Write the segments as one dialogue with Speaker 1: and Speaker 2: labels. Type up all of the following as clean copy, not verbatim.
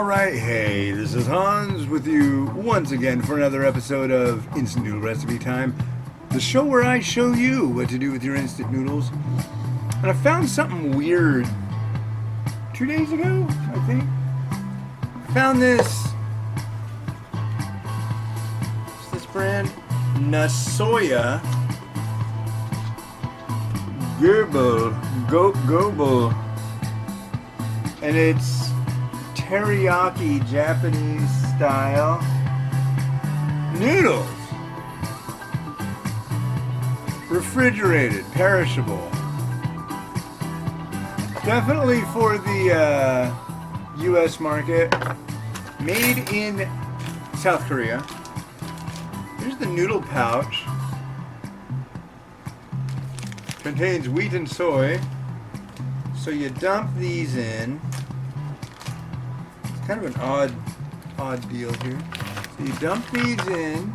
Speaker 1: Alright, hey, this is Hans with you once again for another episode of Instant Noodle Recipe Time, the show where I show you what to do with your instant noodles. And I found something weird 2 days ago, I think. I found this. What's this brand? Nasoya GoBowl. And it's teriyaki Japanese style noodles. Refrigerated, perishable. Definitely for the US market. Made in South Korea. Here's the noodle pouch. Contains wheat and soy. So you dump these in. It's kind of an odd deal here. So you dump these in.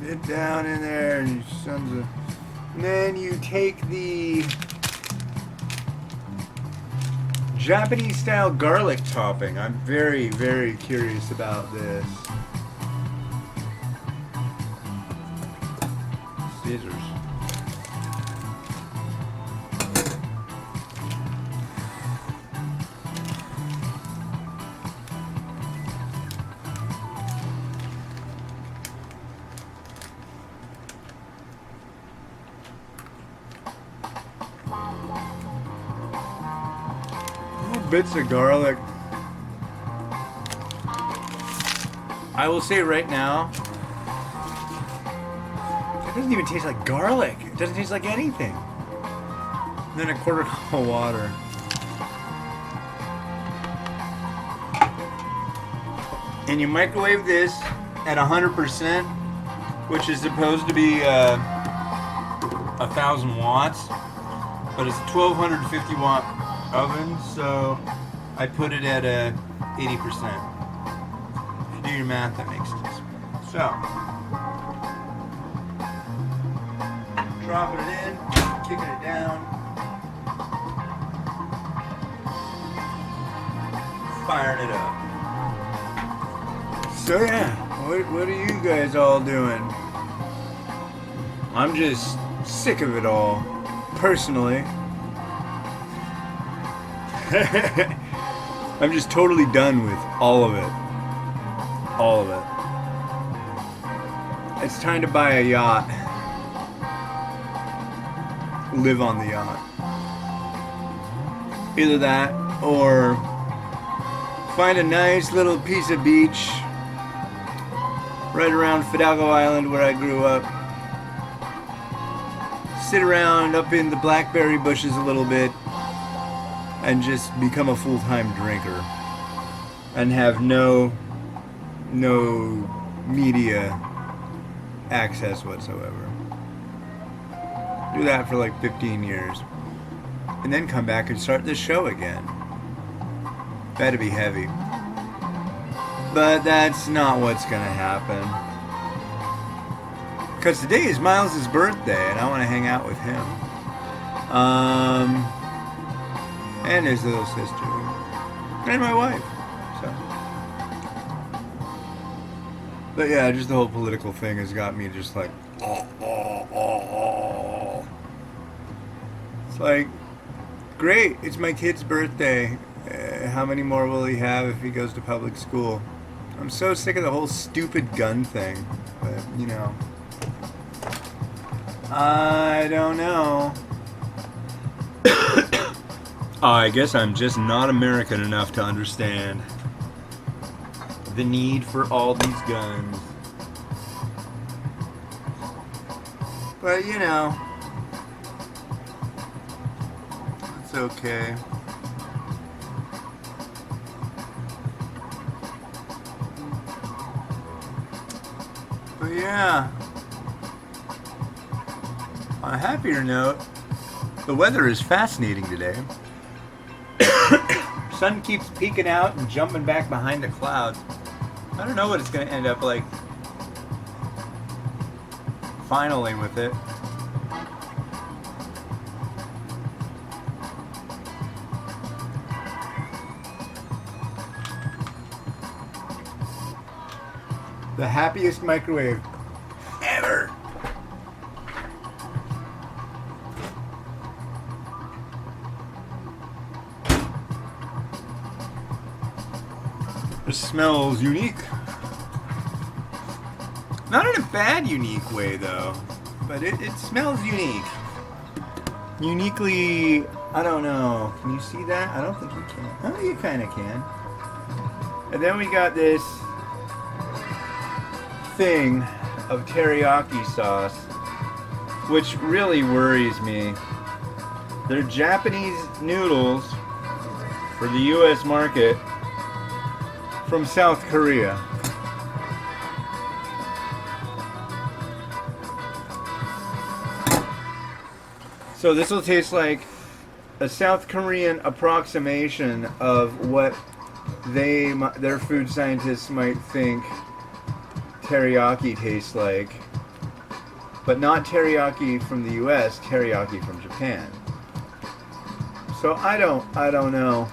Speaker 1: Get down in there, and you sons of. And then you take the Japanese style garlic topping. I'm very, very curious about this. Scissors. Little bits of garlic. I will say right now, it doesn't even taste like garlic. It doesn't taste like anything. And then a quarter cup of water. And you microwave this at 100%, which is supposed to be 1,000 watts, but it's a 1250 watt oven, so I put it at 80%. If you do your math, that makes sense. So, dropping it in, kicking it down, firing it up. So yeah, what are you guys all doing? I'm just sick of it all, personally. I'm just totally done with all of it. All of it. It's time to buy a yacht. Live on the yacht. Either that or find a nice little piece of beach right around Fidalgo Island where I grew up. Sit around up in the blackberry bushes a little bit and just become a full-time drinker and have no media access whatsoever. Do that for like 15 years. And then come back and start this show again. That'd be heavy. But that's not what's gonna happen. Because today is Miles' birthday and I want to hang out with him. And his little sister. And my wife. So. But yeah, just the whole political thing has got me just like, It's like, great, it's my kid's birthday. How many more will he have if he goes to public school? I'm so sick of the whole stupid gun thing. But, you know. I don't know. I guess I'm just not American enough to understand the need for all these guns. But, you know, it's okay. But yeah, on a happier note, the weather is fascinating today. Sun keeps peeking out and jumping back behind the clouds. I don't know what it's going to end up like finally with it. The happiest microwave ever. It smells unique. Not in a bad unique way though, but it smells unique. Uniquely, I don't know. Can you see that? I don't think you can. Oh, you kind of can. And then we got this thing of teriyaki sauce, which really worries me. They're Japanese noodles for the US market from South Korea. So this will taste like a South Korean approximation of what their food scientists might think teriyaki tastes like, but not teriyaki from the US, teriyaki from Japan. So I don't know.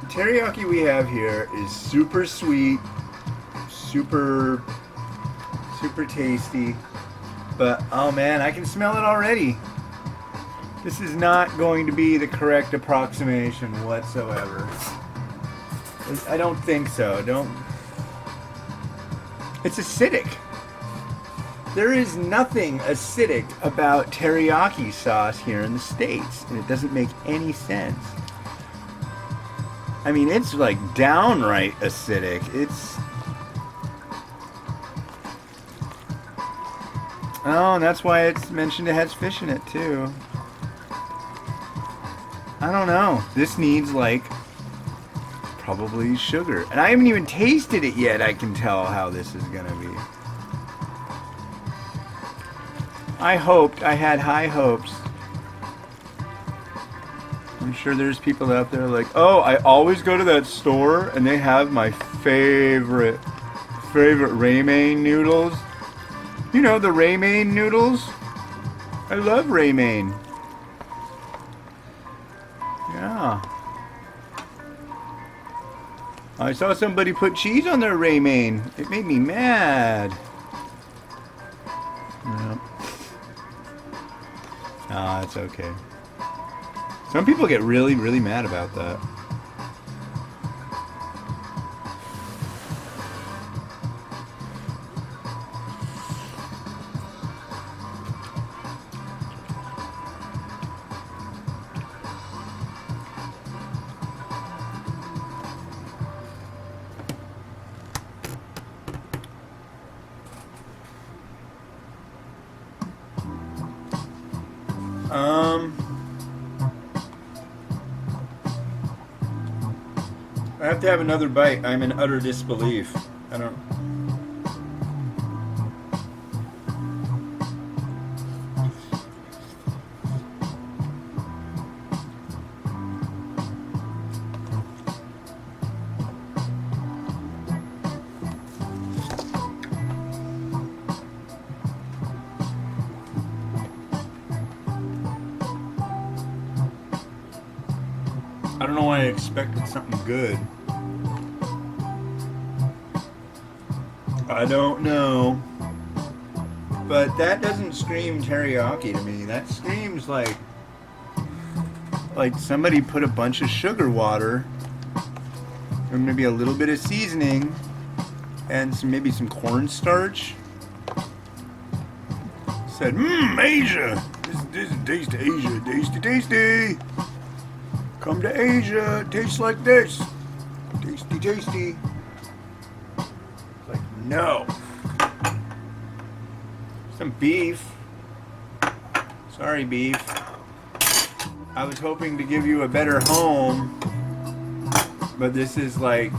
Speaker 1: The teriyaki we have here is super sweet, super tasty, but oh man, I can smell it already. This is not going to be the correct approximation whatsoever. I don't think so. It's acidic. There is nothing acidic about teriyaki sauce here in the States, and it doesn't make any sense. I mean, it's like downright acidic. Oh, and that's why it's mentioned it has fish in it too. I don't know. This needs like probably sugar. And I haven't even tasted it yet. I can tell how this is gonna be. I had high hopes. I'm sure there's people out there like, oh, I always go to that store and they have my favorite ramen noodles. You know, the ramen noodles? I love ramen. Yeah. I saw somebody put cheese on their ramen. It made me mad. Yeah. Ah, it's okay. Some people get really, really mad about that. I have to have another bite. I'm in utter disbelief. I don't know why I expected something good. I don't know. But that doesn't scream teriyaki to me. That screams like somebody put a bunch of sugar water and maybe a little bit of seasoning and maybe some cornstarch. Said, Asia! This tastes Asia. Tasty, tasty! Come to Asia, it tastes like this. Tasty, tasty. Like, no. Some beef. Sorry, beef. I was hoping to give you a better home, but this is like,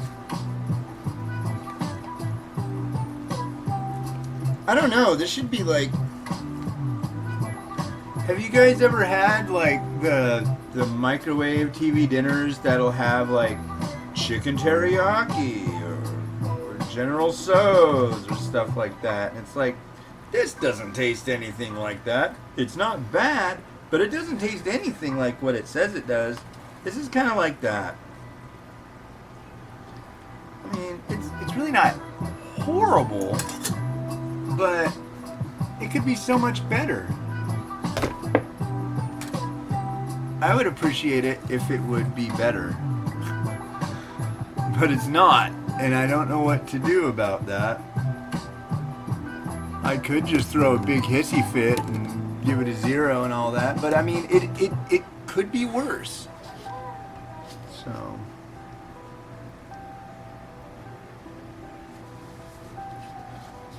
Speaker 1: I don't know, this should be like, have you guys ever had like the microwave TV dinners that'll have like chicken teriyaki or General Tso's or stuff like that? And it's like, this doesn't taste anything like that. It's not bad, but it doesn't taste anything like what it says it does. This is kind of like that. I mean, it's really not horrible, but it could be so much better. I would appreciate it if it would be better. But it's not, and I don't know what to do about that. I could just throw a big hissy fit and give it a 0 and all that, but I mean, it could be worse. So...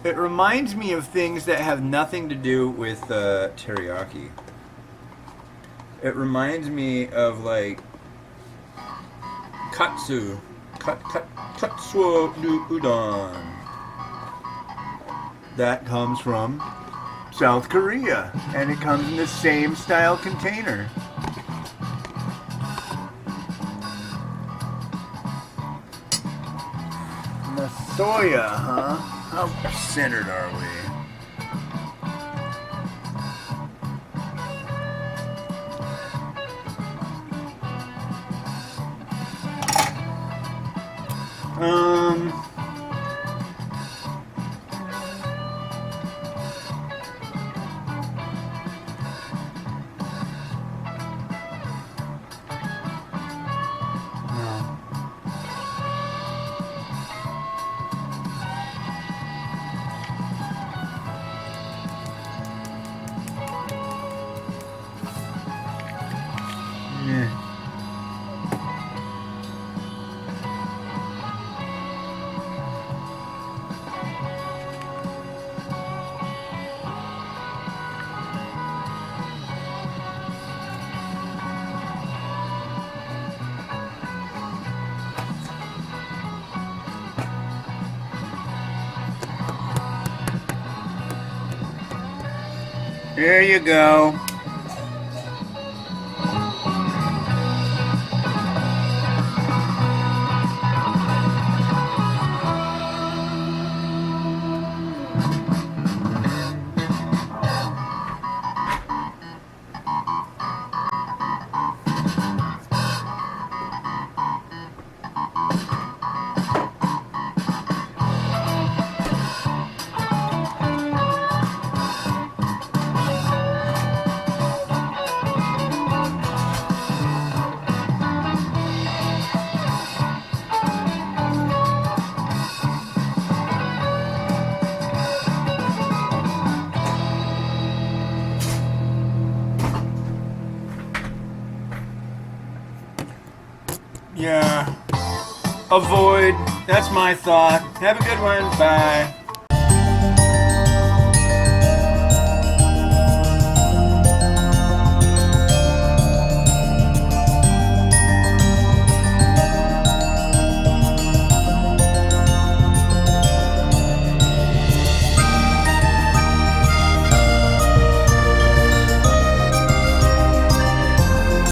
Speaker 1: It reminds me of things that have nothing to do with teriyaki. It reminds me of like katsu udon. That comes from South Korea, and it comes in the same style container. Nasoya, huh? How centered are we? There you go. Yeah. Avoid. That's my thought. Have a good one. Bye.